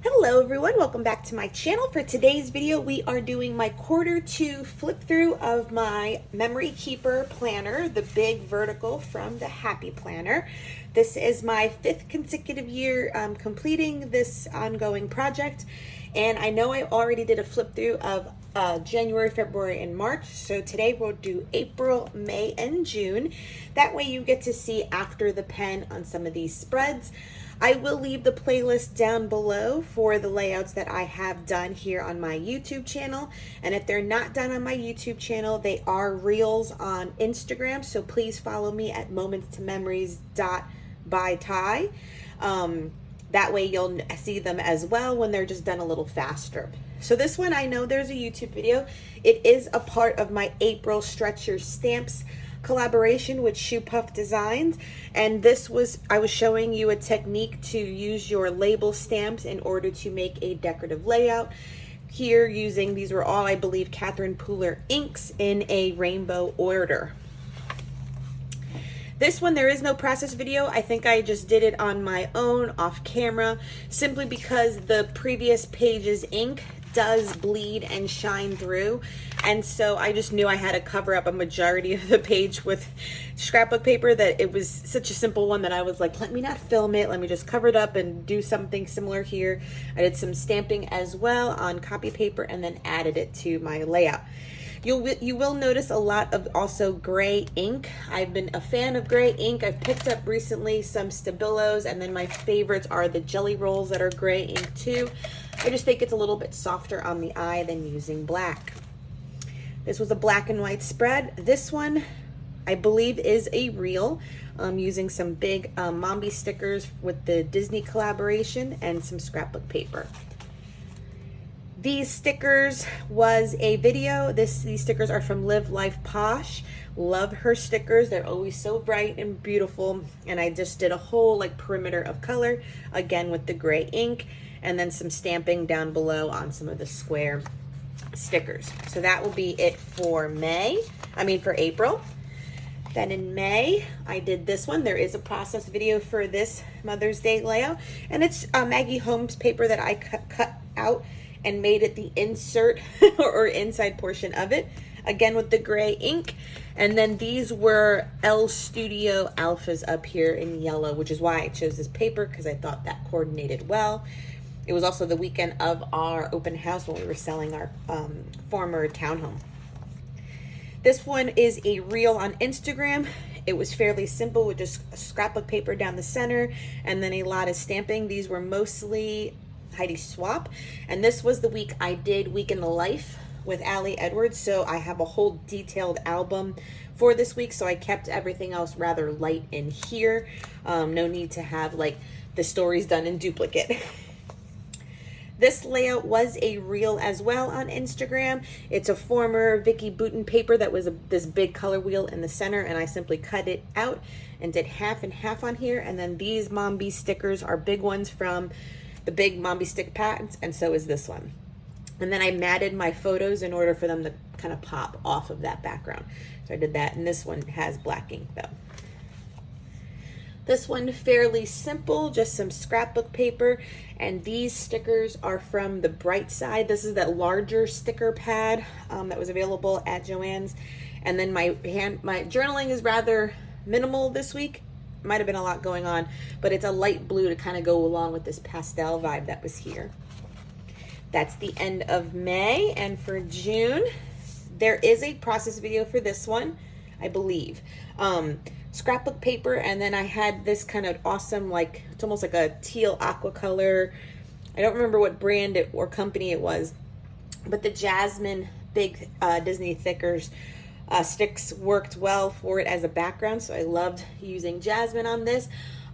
Hello everyone, welcome back to my channel. For today's video, we are doing my quarter 2 flip through of my Memory Keeper planner, the big vertical from the Happy Planner. This is my 5th consecutive year completing this ongoing project, and I know I already did a flip through of January, February, and March. So today we'll do April, May, and June. That way you get to see after the pen on some of these spreads. I will leave the playlist down below for the layouts that I have done here on my YouTube channel. And if they're not done on my YouTube channel, they are reels on Instagram. So please follow me at momentsmemories.byty. That way you'll see them as well when they're just done a little faster. So this one, I know there's a YouTube video. It is a part of my April Stretch Your Stamps collaboration with Shoe Puff Designs, and this was, I was showing you a technique to use your label stamps in order to make a decorative layout. Here using, these were all, I believe, Catherine Pooler inks in a rainbow order. This one, there is no process video. I think I just did it on my own off camera, simply because the previous page's ink does bleed and shine through, and so I just knew I had to cover up a majority of the page with scrapbook paper, that it was such a simple one that I was like, let me not film it, let me just cover it up and do something similar here. I did some stamping as well on copy paper and then added it to my layout. You will notice a lot of also gray ink. I've been a fan of gray ink. I've picked up recently some Stabilos, and then my favorites are the jelly rolls that are gray ink too. I just think it's a little bit softer on the eye than using black. This was a black and white spread. This one, I believe, is a reel, using some big Mombi stickers with the Disney collaboration and some scrapbook paper. These stickers was a video. These stickers are from Live Life Posh. Love her stickers. They're always so bright and beautiful. And I just did a whole like perimeter of color, again with the gray ink, and then some stamping down below on some of the square stickers. So that will be it for for April. Then in May, I did this one. There is a process video for this Mother's Day layout, and it's Maggie Holmes paper that I cut out and made it the insert or inside portion of it, again with the gray ink. And then these were L Studio Alphas up here in yellow, which is why I chose this paper, because I thought that coordinated well. It was also the weekend of our open house when we were selling our former townhome. This one is a reel on Instagram. It was fairly simple with just a scrapbook paper down the center and then a lot of stamping. These were mostly Heidi Swap, and this was the week I did Week in the Life with Allie Edwards, so I have a whole detailed album for this week, so I kept everything else rather light in here. No need to have like the stories done in duplicate. This layout was a reel as well on Instagram. It's a former Vicky Bouton paper that was this big color wheel in the center, and I simply cut it out and did half and half on here. And then these Mombi stickers are big ones from the big Mombi stick patents, and so is this one. And then I matted my photos in order for them to kind of pop off of that background. So I did that, and this one has black ink though. This one, fairly simple, just some scrapbook paper, and these stickers are from the Bright Side. This is that larger sticker pad that was available at Joann's. And then my journaling is rather minimal this week. Might have been a lot going on, but it's a light blue to kind of go along with this pastel vibe that was here. That's the end of May. And for June, there is a process video for this one, I believe. Scrapbook paper, and then I had this kind of awesome, like, it's almost like a teal aqua color. I don't remember what brand or company it was, but the Jasmine big Disney thickers sticks worked well for it as a background, so I loved using Jasmine on this.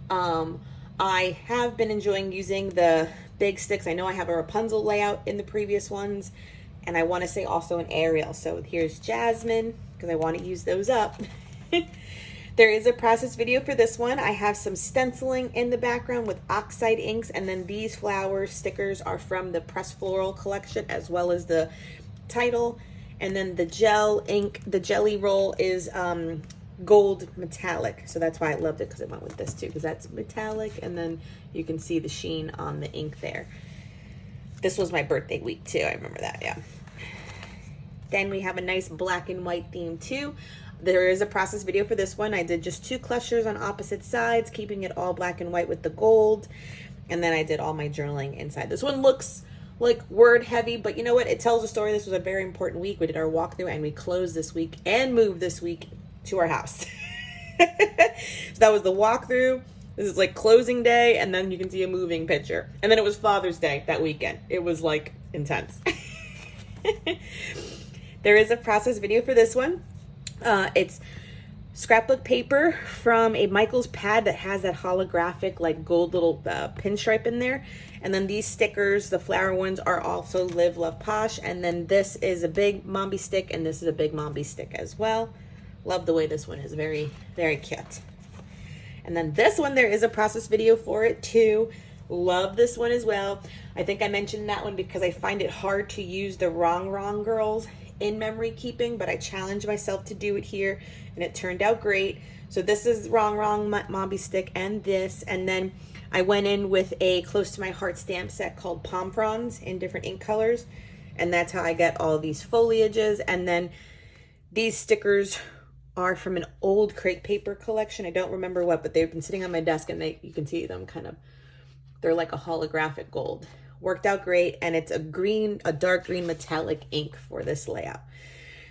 I have been enjoying using the big sticks. I know I have a Rapunzel layout in the previous ones, and I want to say also an Ariel. So here's Jasmine, because I want to use those up. There is a process video for this one. I have some stenciling in the background with oxide inks, and then these flower stickers are from the Press Floral collection, as well as the title. And then the gel ink, the jelly roll is gold metallic, so that's why I loved it, because it went with this too, because that's metallic, and then you can see the sheen on the ink there. This was my birthday week too. I remember that, yeah. Then we have a nice black and white theme too. There is a process video for this one. I did just 2 clusters on opposite sides, keeping it all black and white with the gold. And then I did all my journaling inside. This one looks like word heavy, but you know what? It tells a story. This was a very important week. We did our walkthrough and we closed this week and moved this week to our house. So that was the walkthrough. This is like closing day, and then you can see a moving picture. And then it was Father's Day that weekend. It was like intense. There is a process video for this one. It's scrapbook paper from a Michaels pad that has that holographic like gold little pinstripe in there. And then these stickers, the flower ones, are also Live, Love, Posh. And then this is a big Mombi stick, and this is a big Mombi stick as well. Love the way this one is, very, very cute. And then this one, there is a process video for it too. Love this one as well. I think I mentioned that one because I find it hard to use the Wrong Girls in memory keeping, but I challenged myself to do it here and it turned out great. So this is Wrong Mombi stick and this, and then I went in with a close to my heart stamp set called Palm Fronds in different ink colors, and that's how I get all of these foliages. And then these stickers are from an old crepe paper collection. I don't remember what, but they've been sitting on my desk, and you can see them kind of, they're like a holographic gold. Worked out great, and it's a dark green metallic ink for this layout.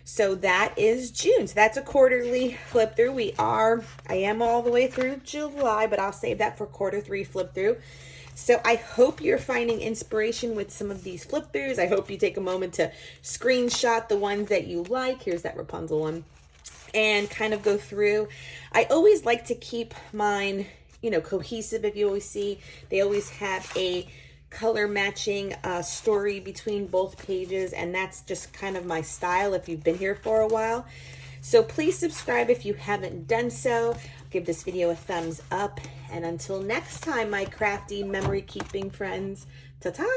So that is June. So that's a quarterly flip through. I am all the way through July, but I'll save that for quarter 3 flip through. So I hope you're finding inspiration with some of these flip throughs. I hope you take a moment to screenshot the ones that you like. Here's that Rapunzel one. And kind of go through. I always like to keep mine, you know, cohesive. If you always see, they always have a color matching story between both pages, and that's just kind of my style if you've been here for a while. So please subscribe if you haven't done so. Give this video a thumbs up, and until next time, my crafty memory keeping friends, ta-ta!